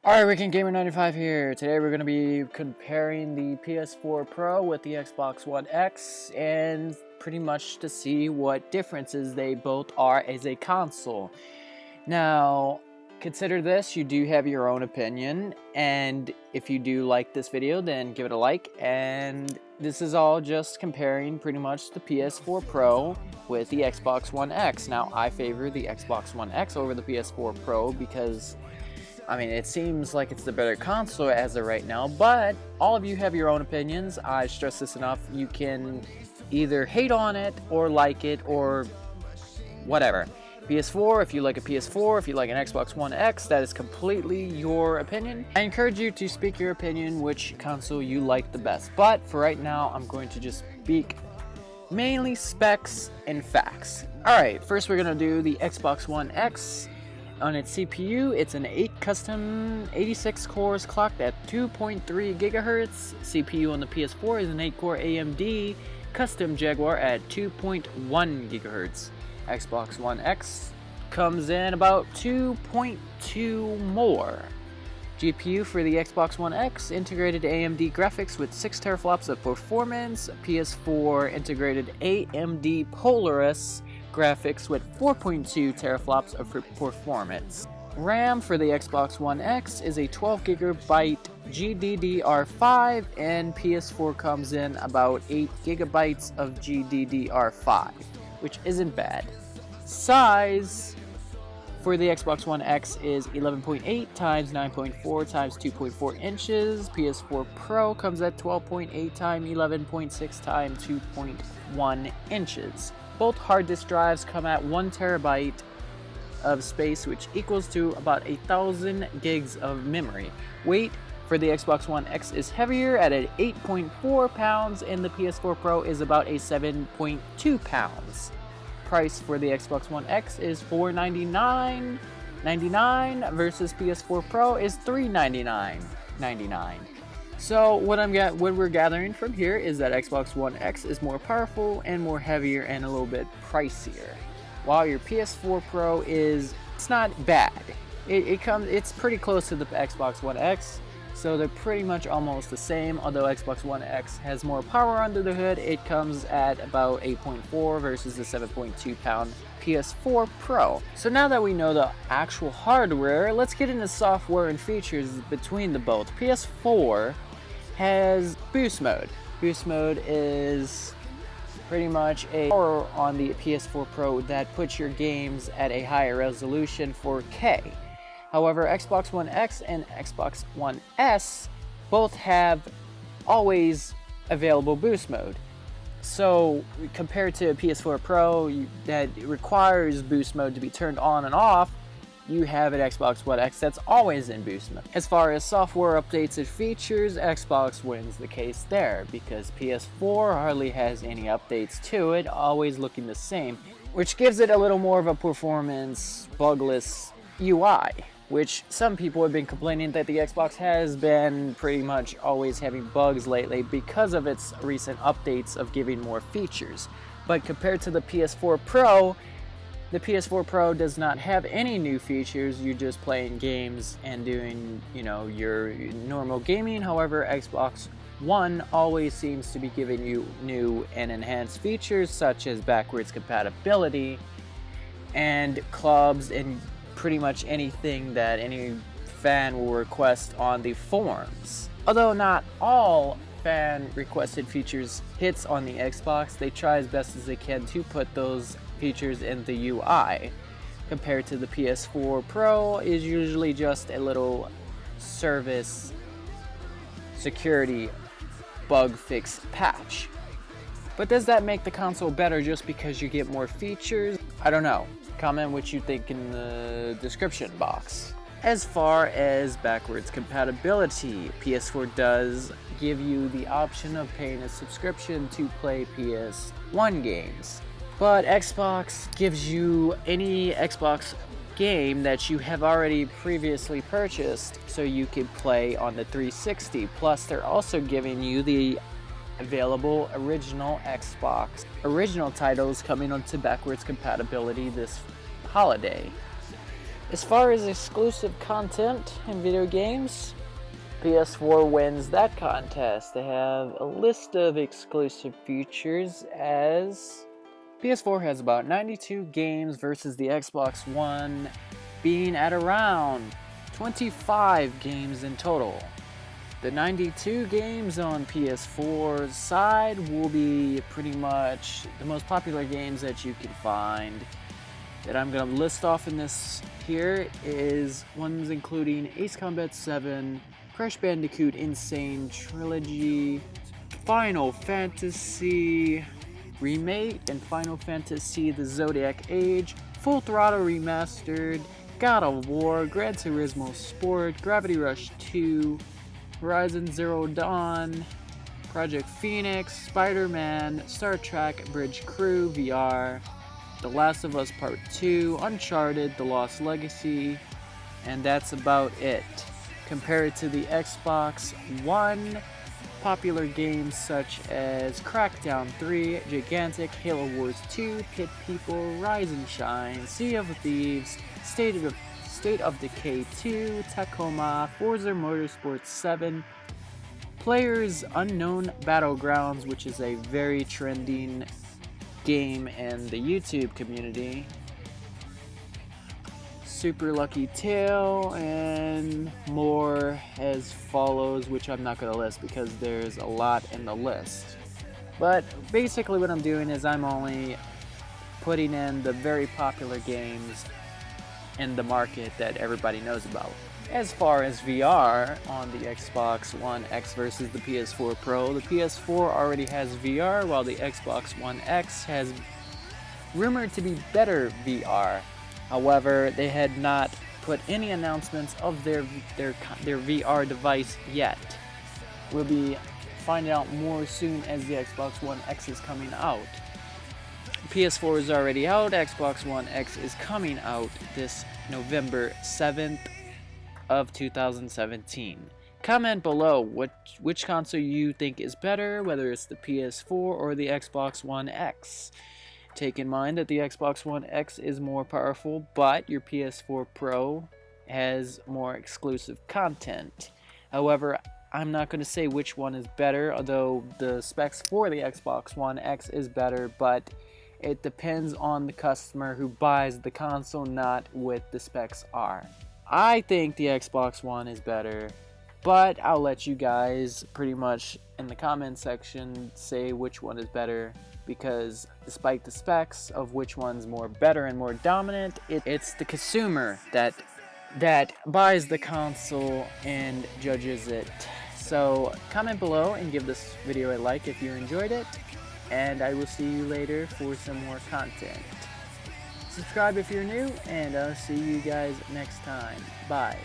Alright, Weekend Gamer 95 here. Today we're going to be comparing the PS4 Pro with the Xbox One X and pretty much to see what differences they both are as a console. Now, consider this, you do have your own opinion, and if you do like this video, then give it a like. And this is all just comparing pretty much the PS4 Pro with the Xbox One X. Now, I favor the Xbox One X over the PS4 Pro because it seems like it's the better console as of right now, but all of you have your own opinions. I stress this enough. You can either hate on it or like it or whatever. PS4, if you like a PS4, if you like an Xbox One X, that is completely your opinion. I encourage you to speak your opinion, which console you like the best. But for right now, I'm going to just speak mainly specs and facts. Alright, first we're going to do the Xbox One X. On its CPU, it's an 8 custom 86 cores clocked at 2.3 GHz. CPU on the PS4 is an 8-core AMD custom Jaguar at 2.1 GHz. Xbox One X comes in about 2.2 more. GPU for the Xbox One X, integrated AMD graphics with 6 teraflops of performance. PS4 integrated AMD Polaris graphics with 4.2 teraflops of performance. RAM for the Xbox One X is a 12 GB GDDR5, and PS4 comes in about 8 GB of GDDR5, which isn't bad. Size for the Xbox One X is 11.8 times 9.4 times 2.4 inches. PS4 Pro comes at 12.8 times 11.6 times 2.1 inches. Both hard disk drives come at 1 terabyte of space, which equals to about 1,000 gigs of memory. Weight for the Xbox One X is heavier at 8.4 pounds, and the PS4 Pro is about 7.2 pounds. Price for the Xbox One X is $499.99 versus PS4 Pro is $399.99. So what we're gathering from here is that Xbox One X is more powerful and more heavier and a little bit pricier, while your PS4 Pro it's not bad. It's pretty close to the Xbox One X, so they're pretty much almost the same. Although Xbox One X has more power under the hood, it comes at about 8.4 versus the 7.2 pound PS4 Pro. So now that we know the actual hardware, let's get into software and features between the both. PS4 has Boost Mode. Boost Mode is pretty much a power on the PS4 Pro that puts your games at a higher resolution, 4K. However, Xbox One X and Xbox One S both have always available Boost Mode. So compared to a PS4 Pro that requires Boost Mode to be turned on and off, you have an Xbox One X that's always in Boost Mode. As far as software updates and features, Xbox wins the case there because PS4 hardly has any updates to it, always looking the same, which gives it a little more of a performance bugless UI, which some people have been complaining that the Xbox has been pretty much always having bugs lately because of its recent updates of giving more features. But compared to the PS4 Pro, the PS4 Pro does not have any new features. You're just playing games and doing, your normal gaming. However, Xbox One always seems to be giving you new and enhanced features such as backwards compatibility and clubs and pretty much anything that any fan will request on the forums. Although not all fan requested features hits on the Xbox, they try as best as they can to put those features in the UI. Compared to the PS4 Pro is usually just a little service security bug fix patch. But does that make the console better just because you get more features? I don't know. Comment what you think in the description box. As far as backwards compatibility, PS4 does give you the option of paying a subscription to play PS1 games. But Xbox gives you any Xbox game that you have already previously purchased so you can play on the 360. Plus, they're also giving you the available original Xbox original titles coming onto backwards compatibility this holiday. As far as exclusive content in video games, PS4 wins that contest. They have a list of exclusive features as PS4 has about 92 games versus the Xbox One being at around 25 games in total. The 92 games on PS4's side will be pretty much the most popular games that you can find. That I'm going to list off in this here is ones including Ace Combat 7, Crash Bandicoot Insane Trilogy, Final Fantasy Remake, and Final Fantasy The Zodiac Age, Full Throttle Remastered, God of War, Gran Turismo Sport, Gravity Rush 2, Horizon Zero Dawn, Project Phoenix, Spider-Man, Star Trek Bridge Crew VR, The Last of Us Part 2, Uncharted, The Lost Legacy, and that's about it. Compared to the Xbox One, popular games such as Crackdown 3, Gigantic, Halo Wars 2, Pit People, Rise and Shine, Sea of Thieves, State of Decay 2, Tacoma, Forza Motorsport 7, Players Unknown Battlegrounds, which is a very trending game in the YouTube community, Super Lucky Tail, and more as follows, which I'm not going to list because there's a lot in the list. But basically what I'm doing is I'm only putting in the very popular games in the market that everybody knows about. As far as VR on the Xbox One X versus the PS4 Pro, the PS4 already has VR while the Xbox One X has rumored to be better VR. However, they had not put any announcements of their VR device yet. We'll be finding out more soon as the Xbox One X is coming out. PS4 is already out, Xbox One X is coming out this November 7th of 2017. Comment below which console you think is better, whether it's the PS4 or the Xbox One X. Take in mind that the Xbox One X is more powerful, but your PS4 Pro has more exclusive content. However, I'm not going to say which one is better, although the specs for the Xbox One X is better, but it depends on the customer who buys the console, not what the specs are. I think the Xbox One is better, but I'll let you guys pretty much in the comment section say which one is better, because despite the specs of which one's more better and more dominant, it's the consumer that buys the console and judges it. So comment below and give this video a like if you enjoyed it, and I will see you later for some more content. Subscribe if you're new, and I'll see you guys next time. Bye.